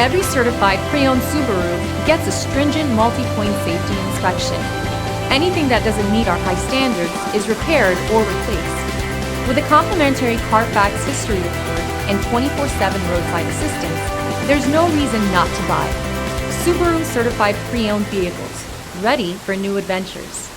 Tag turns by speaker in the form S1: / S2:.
S1: Every certified pre-owned Subaru gets a stringent multi-point safety inspection. Anything that doesn't meet our high standards is repaired or replaced. With a complimentary Carfax history report and 24/7 roadside assistance, there's no reason not to buy. Subaru certified pre-owned vehicles, ready for new adventures.